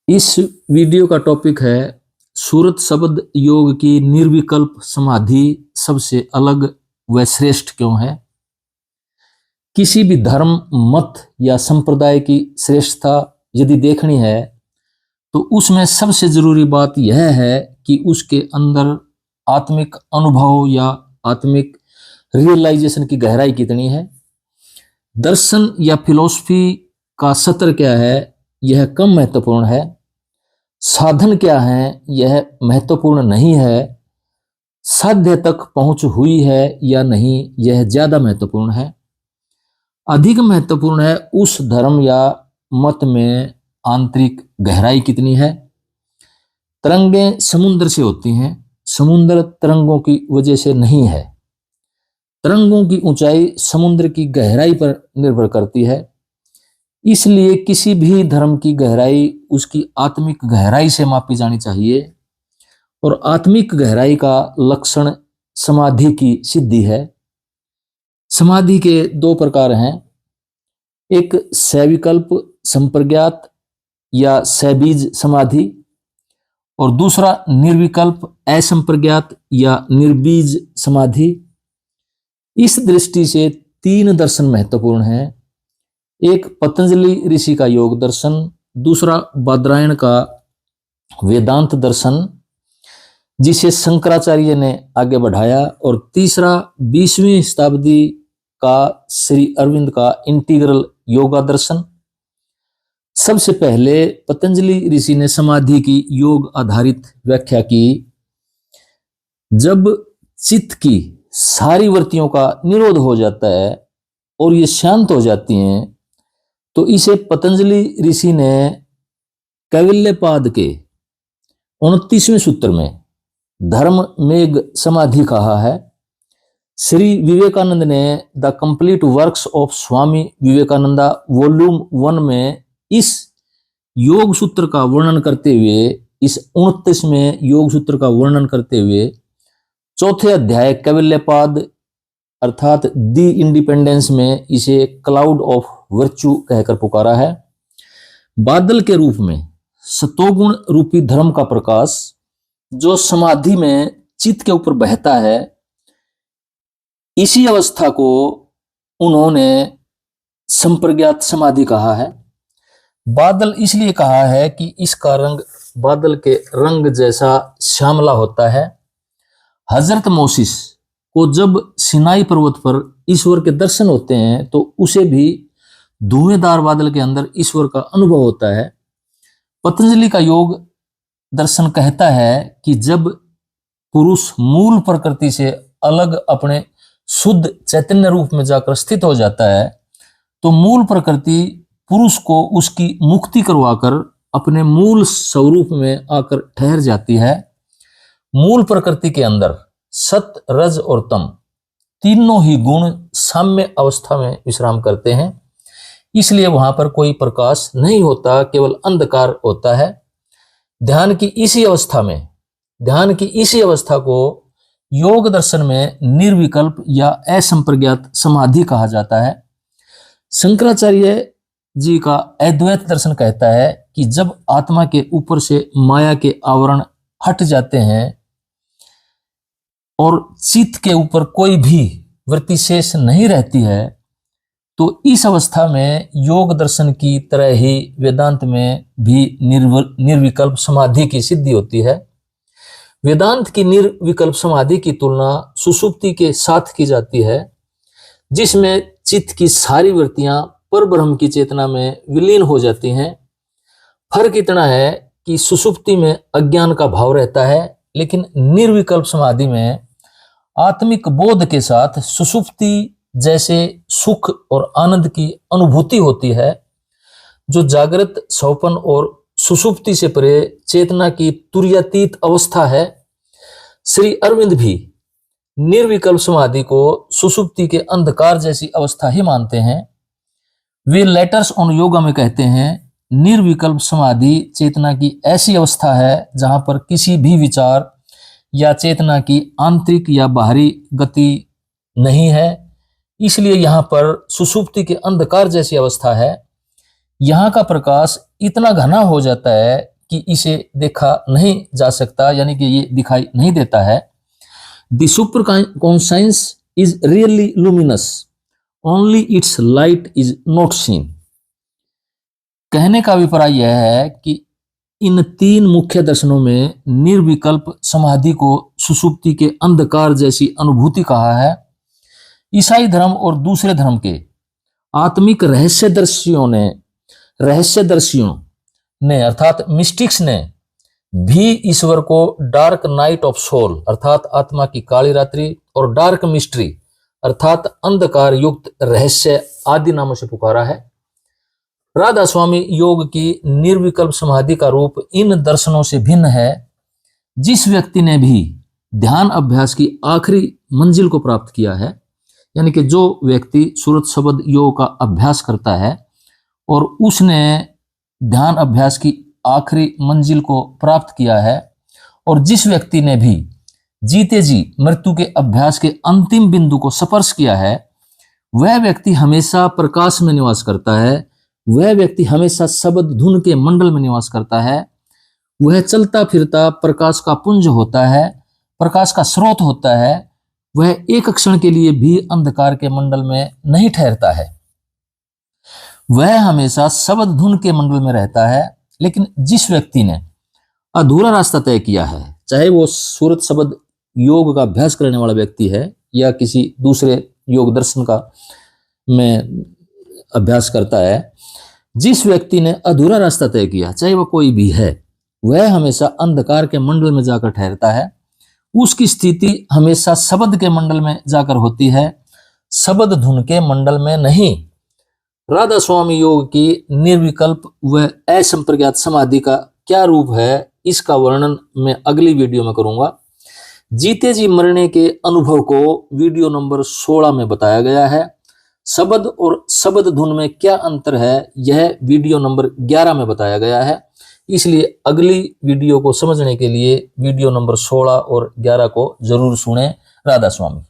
इस वीडियो का टॉपिक है सूरत शब्द योग की निर्विकल्प समाधि सबसे अलग व श्रेष्ठ क्यों है। किसी भी धर्म मत या संप्रदाय की श्रेष्ठता यदि देखनी है तो उसमें सबसे जरूरी बात यह है कि उसके अंदर आत्मिक अनुभव या आत्मिक रियलाइजेशन की गहराई कितनी है। दर्शन या फिलॉसफी का सत्र क्या है यह कम महत्वपूर्ण है, साधन क्या है यह महत्वपूर्ण नहीं है, साध्य तक पहुंच हुई है या नहीं यह ज्यादा महत्वपूर्ण है। अधिक महत्वपूर्ण है उस धर्म या मत में आंतरिक गहराई कितनी है। तरंगें समुद्र से होती हैं, समुद्र तरंगों की वजह से नहीं है। तरंगों की ऊंचाई समुद्र की गहराई पर निर्भर करती है। इसलिए किसी भी धर्म की गहराई उसकी आत्मिक गहराई से मापी जानी चाहिए और आत्मिक गहराई का लक्षण समाधि की सिद्धि है। समाधि के दो प्रकार हैं, एक सविकल्प संप्रज्ञात या सबीज समाधि और दूसरा निर्विकल्प असंप्रज्ञात या निर्बीज समाधि। इस दृष्टि से तीन दर्शन महत्वपूर्ण हैं, एक पतंजलि ऋषि का योग दर्शन, दूसरा बादरायण का वेदांत दर्शन जिसे शंकराचार्य ने आगे बढ़ाया और तीसरा 20वीं शताब्दी का श्री अरविंद का इंटीग्रल योगा दर्शन। सबसे पहले पतंजलि ऋषि ने समाधि की योग आधारित व्याख्या की। जब चित्त की सारी वृत्तियों का निरोध हो जाता है और ये शांत हो जाती हैं तो इसे पतंजलि ऋषि ने कैवल्यपाद के 29वें सूत्र में धर्म मेघ समाधि कहा है। श्री विवेकानंद ने the complete works of Swami Vivekananda volume 1 में इस योग सूत्र का वर्णन करते हुए, इस 29वें योग सूत्र का वर्णन करते हुए चौथे अध्याय कैवल्यपाद अर्थात दी इंडिपेंडेंस में इसे क्लाउड ऑफ वर्च्यू कहकर पुकारा है। बादल के रूप में सतोगुण रूपी धर्म का प्रकाश जो समाधि में चित्त के ऊपर बहता है, इसी अवस्था को उन्होंने संप्रज्ञात समाधि कहा है। बादल इसलिए कहा है कि इसका रंग बादल के रंग जैसा श्यामला होता है। हजरत मोसिस को जब सिनाई पर्वत पर ईश्वर के दर्शन होते हैं तो उसे भी धुएंधार बादल के अंदर ईश्वर का अनुभव होता है। पतंजलि का योग दर्शन कहता है कि जब पुरुष मूल प्रकृति से अलग अपने शुद्ध चैतन्य रूप में जाकर स्थित हो जाता है तो मूल प्रकृति पुरुष को उसकी मुक्ति करवाकर अपने मूल स्वरूप में आकर ठहर जाती है। मूल प्रकृति के अंदर सत, रज और तम तीनों ही गुण साम्य अवस्था में विश्राम करते हैं, इसलिए वहां पर कोई प्रकाश नहीं होता, केवल अंधकार होता है। ध्यान की इसी अवस्था को योग दर्शन में निर्विकल्प या असंप्रज्ञात समाधि कहा जाता है। शंकराचार्य जी का अद्वैत दर्शन कहता है कि जब आत्मा के ऊपर से माया के आवरण हट जाते हैं और चित्त के ऊपर कोई भी वृत्ति शेष नहीं रहती है तो इस अवस्था में योग दर्शन की तरह ही वेदांत में भी निर्विकल्प समाधि की सिद्धि होती है। वेदांत की निर्विकल्प समाधि की तुलना सुषुप्ति के साथ की जाती है, जिसमें चित्त की सारी वृत्तियां परब्रह्म की चेतना में विलीन हो जाती हैं। फर्क इतना है कि सुषुप्ति में अज्ञान का भाव रहता है, लेकिन निर्विकल्प समाधि में आत्मिक बोध के साथ सुषुप्ति जैसे सुख और आनंद की अनुभूति होती है। जो जागृत स्वप्न और सुषुप्ति से परे चेतना की तुर्यातीत अवस्था है। श्री अरविंद भी निर्विकल्प समाधि को सुषुप्ति के अंधकार जैसी अवस्था ही मानते हैं। वे लेटर्स ऑन योगा में कहते हैं, निर्विकल्प समाधि चेतना की ऐसी अवस्था है जहां पर किसी भी विचार या चेतना की आंतरिक या बाहरी गति नहीं है, इसलिए यहाँ पर सुषुप्ति के अंधकार जैसी अवस्था है। यहाँ का प्रकाश इतना घना हो जाता है कि इसे देखा नहीं जा सकता, यानी कि ये दिखाई नहीं देता है। The super conscience is really luminous, only its light is not seen. कहने का अभिप्राय यह है कि इन तीन मुख्य दर्शनों में निर्विकल्प समाधि को सुषुप्ति के अंधकार जैसी अनुभूति कहा है। ईसाई धर्म और दूसरे धर्म के आत्मिक रहस्यदर्शियों ने अर्थात मिस्टिक्स ने भी ईश्वर को डार्क नाइट ऑफ सोल अर्थात आत्मा की काली रात्रि और डार्क मिस्ट्री अर्थात अंधकार युक्त रहस्य आदि नामों से पुकारा है। राधा स्वामी योग की निर्विकल्प समाधि का रूप इन दर्शनों से भिन्न है। जिस व्यक्ति ने भी ध्यान अभ्यास की आखिरी मंजिल को प्राप्त किया है, यानी कि जो व्यक्ति सूरत शब्द योग का अभ्यास करता है और उसने ध्यान अभ्यास की आखिरी मंजिल को प्राप्त किया है, और जिस व्यक्ति ने भी जीते जी मृत्यु के अभ्यास के अंतिम बिंदु को स्पर्श किया है, वह व्यक्ति हमेशा प्रकाश में निवास करता है। वह व्यक्ति हमेशा शब्द धुन के मंडल में निवास करता है। वह चलता फिरता प्रकाश का पुंज होता है, प्रकाश का स्रोत होता है। वह एक क्षण के लिए भी अंधकार के मंडल में नहीं ठहरता है। वह हमेशा शब्द धुन के मंडल में रहता है। लेकिन जिस व्यक्ति ने अधूरा रास्ता तय किया है, चाहे वो सूरत शब्द योग का अभ्यास करने वाला व्यक्ति है या किसी दूसरे योग दर्शन का में अभ्यास करता है, जिस व्यक्ति ने अधूरा रास्ता तय किया, चाहे वह कोई भी है, वह हमेशा अंधकार के मंडल में जाकर ठहरता है। उसकी स्थिति हमेशा शब्द के मंडल में जाकर होती है, शब्द धुन के मंडल में नहीं। राधा स्वामी योग की निर्विकल्प व असंप्रज्ञात समाधि का क्या रूप है, इसका वर्णन मैं अगली वीडियो में करूंगा। जीते जी मरने के अनुभव को वीडियो नंबर 16 में बताया गया है। शब्द और शब्द धुन में क्या अंतर है, यह वीडियो नंबर 11 में बताया गया है। इसलिए अगली वीडियो को समझने के लिए वीडियो नंबर 16 और 11 को जरूर सुनें। राधा स्वामी।